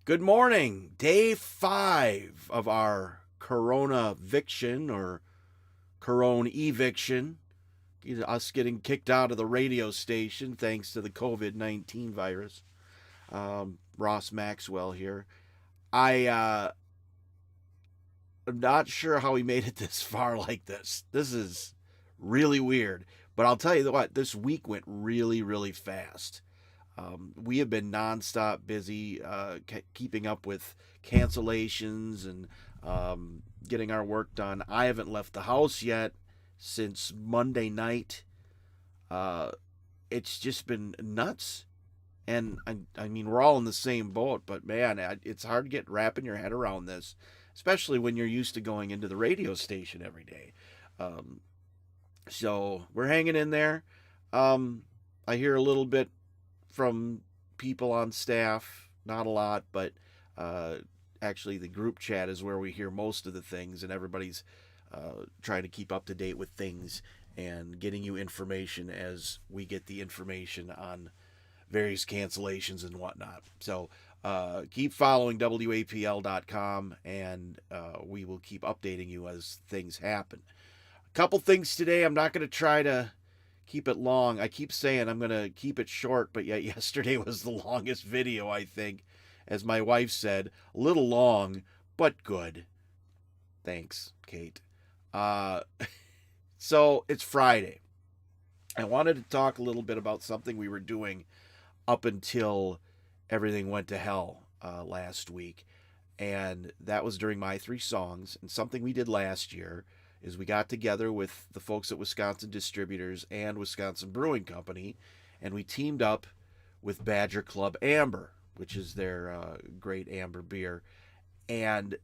Good morning. Day 5 of our CoronaViction or Corona eviction. Us getting kicked out of the radio station thanks to the COVID-19 virus. Ross Maxwell here. I'm not sure how we made it this far like this. This is really weird. But I'll tell you what, this week went really, really fast. We have been nonstop busy keeping up with cancellations and getting our work done. I haven't left the house yet since Monday night. It's just been nuts. And I mean, we're all in the same boat, but man, it's hard to get wrapping your head around this, especially when you're used to going into the radio station every day. Um, so we're hanging in there. I hear a little bit from people on staff, not a lot, but uh, actually the group chat is where we hear most of the things, and everybody's trying to keep up to date with things and getting you information as we get the information on various cancellations and whatnot. So keep following WAPL.com, and we will keep updating you as things happen. A couple things today. I'm not going to try to keep it long. I keep saying I'm going to keep it short, but yet yesterday was the longest video, I think. As my wife said, a little long, but good. Thanks, Kate. Uh, so it's Friday. I wanted to talk a little bit about something we were doing up until everything went to hell last week. And that was during my 3 songs. And something we did last year is we got together with the folks at Wisconsin Distributors and Wisconsin Brewing Company, and we teamed up with Badger Club Amber, which is their great amber beer. And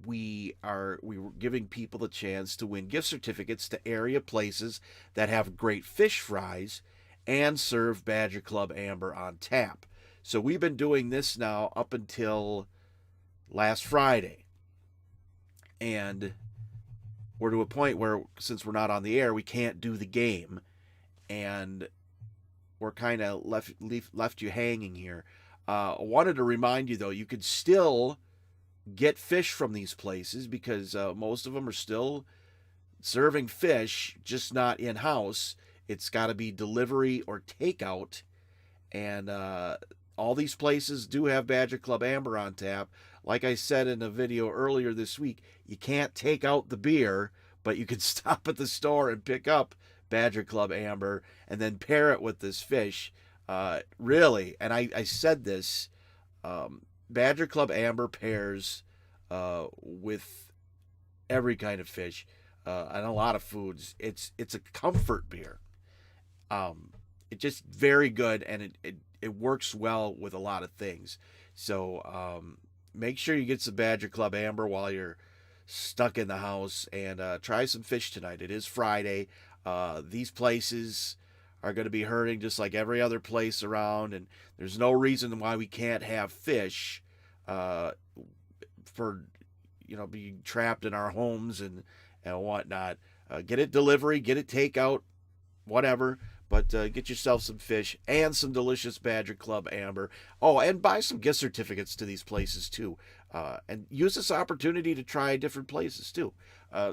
we were giving people the chance to win gift certificates to area places that have great fish fries and serve Badger Club Amber on tap. So we've been doing this now up until last Friday. And we're to a point where, since we're not on the air, we can't do the game. And we're kind of left you hanging here. I wanted to remind you, though, you could still get fish from these places because most of them are still serving fish, just not in-house. It's got to be delivery or takeout. And all these places do have Badger Club Amber on tap. Like I said in a video earlier this week, you can't take out the beer, but you can stop at the store and pick up Badger Club Amber and then pair it with this fish. Really, and I said this, Badger Club Amber pairs with every kind of fish and a lot of foods. It's a comfort beer. It's just very good, and it works well with a lot of things. So make sure you get some Badger Club Amber while you're stuck in the house, and try some fish tonight. It is Friday. These places are going to be hurting just like every other place around, and there's no reason why we can't have fish for being trapped in our homes and whatnot. Get it delivery, get it takeout, whatever. But get yourself some fish and some delicious Badger Club Amber. Oh, and buy some gift certificates to these places too. And use this opportunity to try different places too.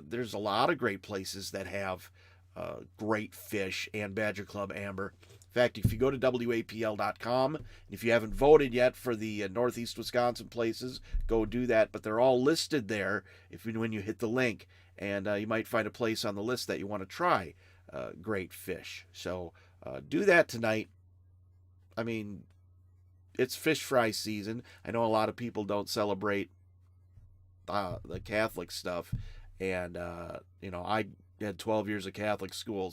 There's a lot of great places that have great fish and Badger Club Amber. In fact, if you go to WAPL.com, and if you haven't voted yet for the Northeast Wisconsin places, go do that. But they're all listed there when you hit the link. And you might find a place on the list that you want to try great fish. So do that tonight. I mean, it's fish fry season. I know a lot of people don't celebrate the Catholic stuff, and I had 12 years of Catholic school,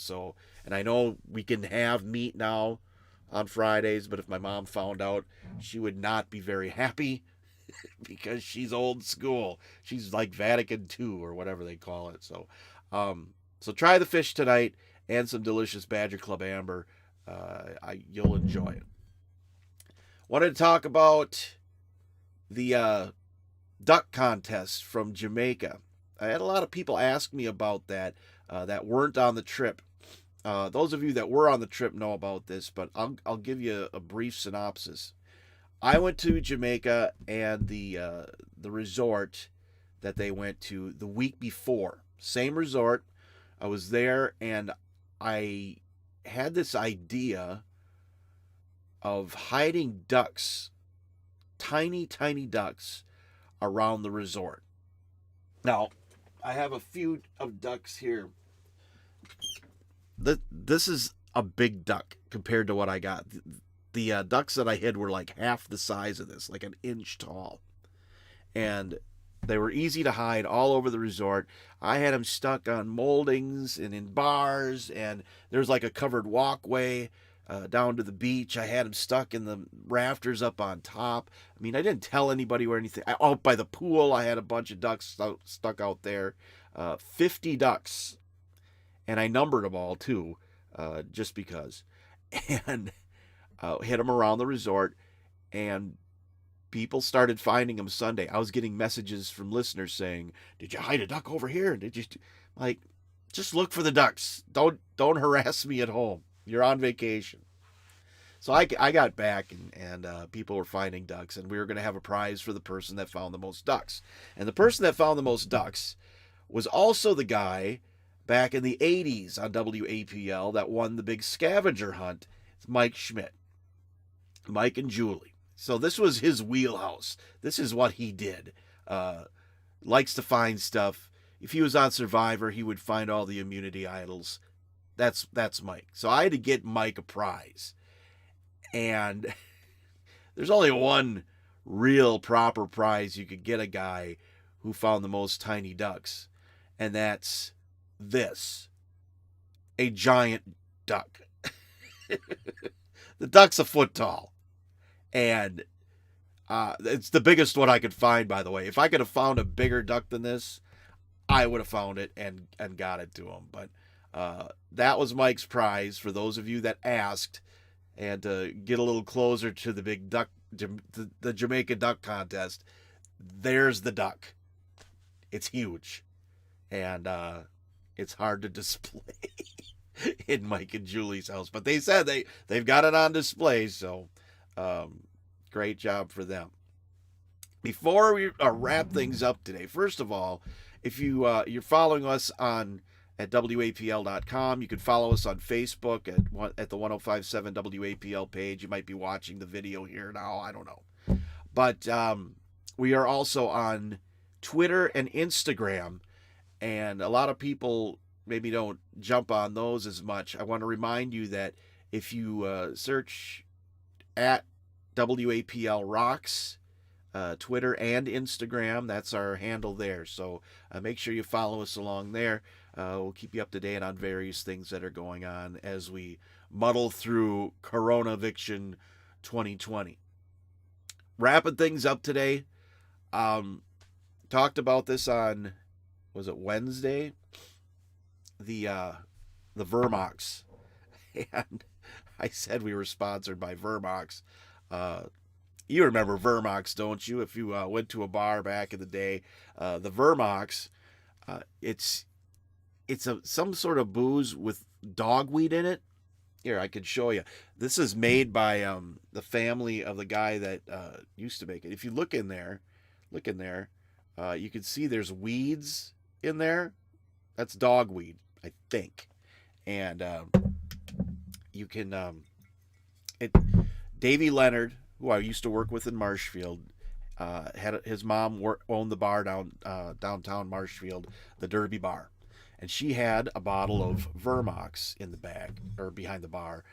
and I know we can have meat now on Fridays, but if my mom found out, she would not be very happy because she's old school. She's like Vatican II or whatever they call it. So try the fish tonight and some delicious Badger Club Amber. You'll enjoy it. Wanted to talk about the duck contest from Jamaica. I had a lot of people ask me about that that weren't on the trip. Those of you that were on the trip know about this, but I'll give you a brief synopsis. I went to Jamaica and the resort that they went to the week before. Same resort. I was there and I had this idea of hiding ducks, tiny, tiny ducks, around the resort. Now, I have a few of ducks here. This is a big duck compared to what I got. The ducks that I hid were like half the size of this, like an inch tall. And they were easy to hide all over the resort. I had them stuck on moldings and in bars, and there's like a covered walkway down to the beach. I had them stuck in the rafters up on top. I mean, I didn't tell anybody or anything. Out by the pool, I had a bunch of ducks stuck out there. 50 ducks, and I numbered them all too, just because. And hit them around the resort, and people started finding them Sunday. I was getting messages from listeners saying, "Did you hide a duck over here? Did you?" Like, just look for the ducks. Don't harass me at home. You're on vacation. So I got back, and people were finding ducks, and we were going to have a prize for the person that found the most ducks. And the person that found the most ducks was also the guy back in the 80s on WAPL that won the big scavenger hunt. It's Mike Schmidt. Mike and Julie. So this was his wheelhouse. This is what he did. Likes to find stuff. If he was on Survivor, he would find all the immunity idols. That's Mike. So I had to get Mike a prize. And there's only one real proper prize you could get a guy who found the most tiny ducks. And that's this. A giant duck. The duck's a foot tall. And it's the biggest one I could find, by the way. If I could have found a bigger duck than this, I would have found it and got it to him. But that was Mike's prize for those of you that asked. And to get a little closer to the big duck, the Jamaica Duck Contest, there's the duck. It's huge. And it's hard to display in Mike and Julie's house. But they said they've got it on display, so great job for them. Before we wrap things up today, first of all, if you're following us at WAPL.com, you can follow us on Facebook at the 1057 WAPL page. You might be watching the video here now. I don't know. But we are also on Twitter and Instagram, and a lot of people maybe don't jump on those as much. I want to remind you that if you search at WAPL Rocks, Twitter and Instagram, that's our handle there. So make sure you follow us along there. We'll keep you up to date on various things that are going on as we muddle through CoronaViction 2020. Wrapping things up today. Talked about this on, was it Wednesday? The Vermox. And I said we were sponsored by Vermox. You remember Vermox, don't you? If you went to a bar back in the day, the Vermox, it's some sort of booze with dogweed in it. Here, I could show you. This is made by the family of the guy that used to make it. If you look in there, you can see there's weeds in there. That's dogweed, I think. And you can Davy Leonard, who I used to work with in Marshfield, had his mom owned the bar downtown Marshfield, the Derby Bar, and she had a bottle of Vermox in the bag or behind the bar,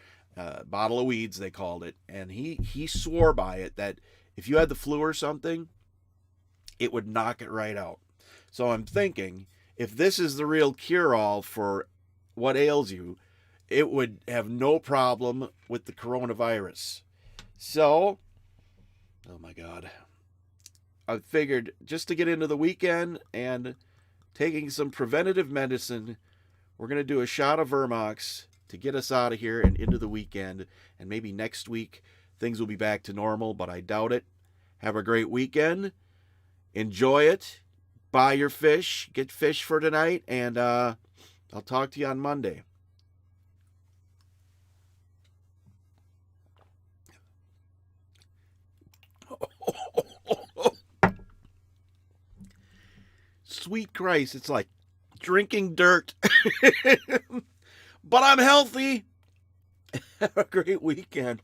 bottle of weeds they called it, and he swore by it that if you had the flu or something, it would knock it right out. So I'm thinking, if this is the real cure-all for what ails you, it would have no problem with the coronavirus. So, oh my God, I figured just to get into the weekend and taking some preventative medicine, we're going to do a shot of Vermox to get us out of here and into the weekend. And maybe next week things will be back to normal, but I doubt it. Have a great weekend. Enjoy it. Buy your fish. Get fish for tonight. And I'll talk to you on Monday. sweet Christ, it's like drinking dirt. But I'm healthy. Have a great weekend.